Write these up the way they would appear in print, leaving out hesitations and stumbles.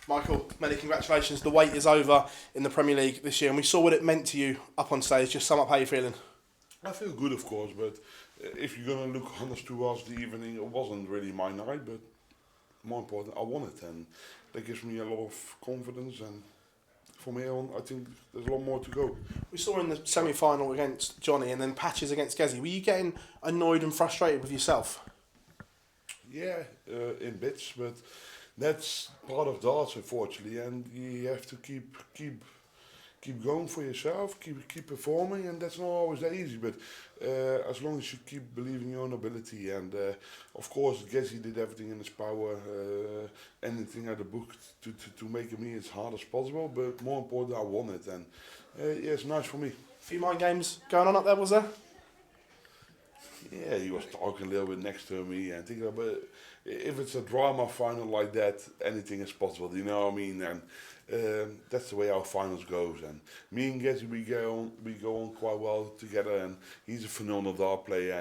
Michael, many congratulations. The wait is over in the Premier League this year, and we saw what it meant to you up on stage. Just sum up how you're feeling. I feel good, of course, but if you're going to look honest towards the evening, it wasn't really my night, but more important, I won it, and that gives me a lot of confidence, and from here on, I think there's a lot more to go. We saw in the semi-final against Johnny and then patches against Gezi. Were you getting annoyed and frustrated with yourself? Yeah, in bits, but that's part of darts, unfortunately, and you have to keep going for yourself, keep performing, and that's not always that easy. But as long as you keep believing in your own ability, and of course, Gezi did everything in his power, anything out of the book to make me as hard as possible. But more important, I won it, and yeah, it's nice for me. A few mind games going on up there, was there? Yeah, he was talking a little bit next to me and thinking about if it's a drama final like that, anything is possible. You know what I mean? And that's the way our finals goes. And me and Gezi, we go on quite well together. And he's a phenomenal dart player,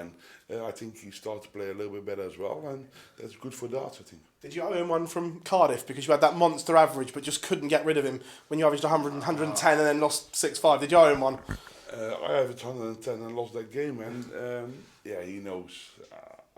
and I think he started to play a little bit better as well. And that's good for darts, I think. Did you owe him one from Cardiff because you had that monster average, but just couldn't get rid of him when you averaged 100, 110 and then lost 6-5? Did you owe him one? I averaged 110 and lost that game, and yeah, he knows.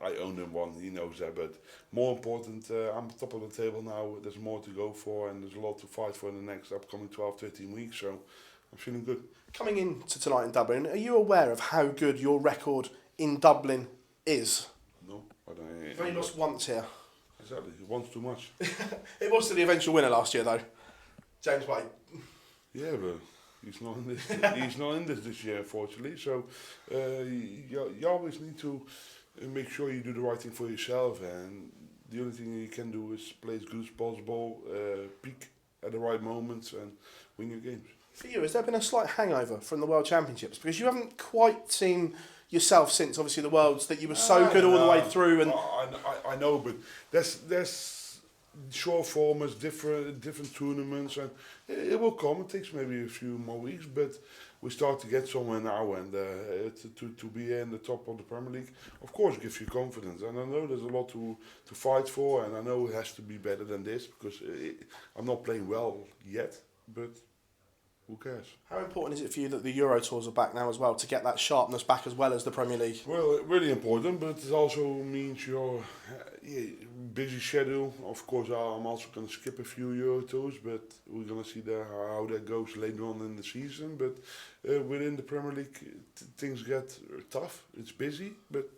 I owned him one, he knows that, but more important, I'm top of the table now, there's more to go for, and there's a lot to fight for in the next upcoming 12-13 weeks, so I'm feeling good. Coming into tonight in Dublin, are you aware of how good your record in Dublin is? No, I don't. You've only lost once here. Exactly, once too much. It was to the eventual winner last year, though, James White. Yeah, but he's not in this. He's not in this year, unfortunately. So you always need to make sure you do the right thing for yourself, and the only thing you can do is play as good as possible, peak at the right moments, and win your games. For you, has there been a slight hangover from the World Championships? Because you haven't quite seen yourself since, obviously, the Worlds, that you were so good all the way through. And I know, but there's short formats, different tournaments, and it will come. It takes maybe a few more weeks, but we start to get somewhere now, and to be in the top of the Premier League, of course, gives you confidence. And I know there's a lot to fight for, and I know it has to be better than this, because I'm not playing well yet, but who cares? How important is it for you that the Euro Tours are back now as well, to get that sharpness back as well as the Premier League? Well, really important, but it also means your busy schedule. Of course, I'm also going to skip a few Euro Tours, but we're going to see how that goes later on in the season. But within the Premier League, things get tough. It's busy, but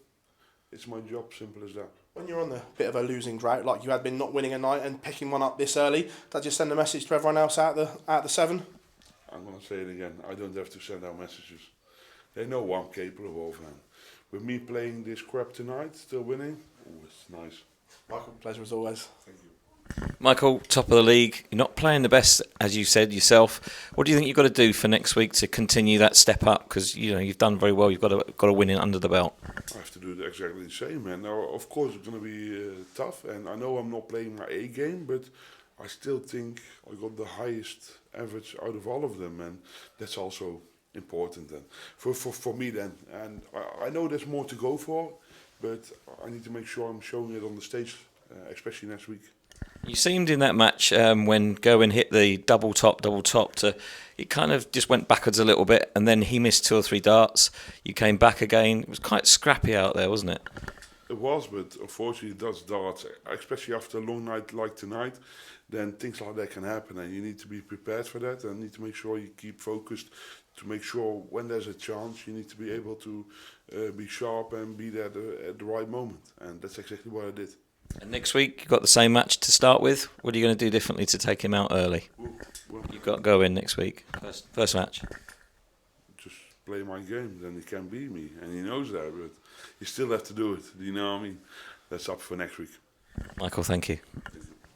it's my job, simple as that. When you're on the bit of a losing drought, like you had been not winning a night and picking one up this early, that just send a message to everyone else out the seven? I'm going to say it again, I don't have to send out messages. They know what I'm capable of, and with me playing this crap tonight, still winning, it's nice. Michael, pleasure as always. Thank you. Michael, top of the league, you're not playing the best, as you said yourself. What do you think you've got to do for next week to continue that step up? Because you've done very well, you've got to win it under the belt. I have to do exactly the same, and now, of course it's going to be tough, and I know I'm not playing my A game, but I still think I got the highest average out of all of them, and that's also important then for me then. And I know there's more to go for, but I need to make sure I'm showing it on the stage, especially next week. You seemed in that match when Gerwen hit the double top, it kind of just went backwards a little bit, and then he missed 2 or 3 darts. You came back again. It was quite scrappy out there, wasn't it? It was, but unfortunately it does darts, especially after a long night like tonight, then things like that can happen, and you need to be prepared for that, and need to make sure you keep focused to make sure when there's a chance you need to be able to be sharp and be there at the right moment, and that's exactly what I did. And next week you've got the same match to start with. What are you going to do differently to take him out early? Well, You've got Gerwen next week, first match. Just play my game, then he can beat me, and he knows that, but you still have to do it, you know what I mean? That's up for next week. Michael, thank you.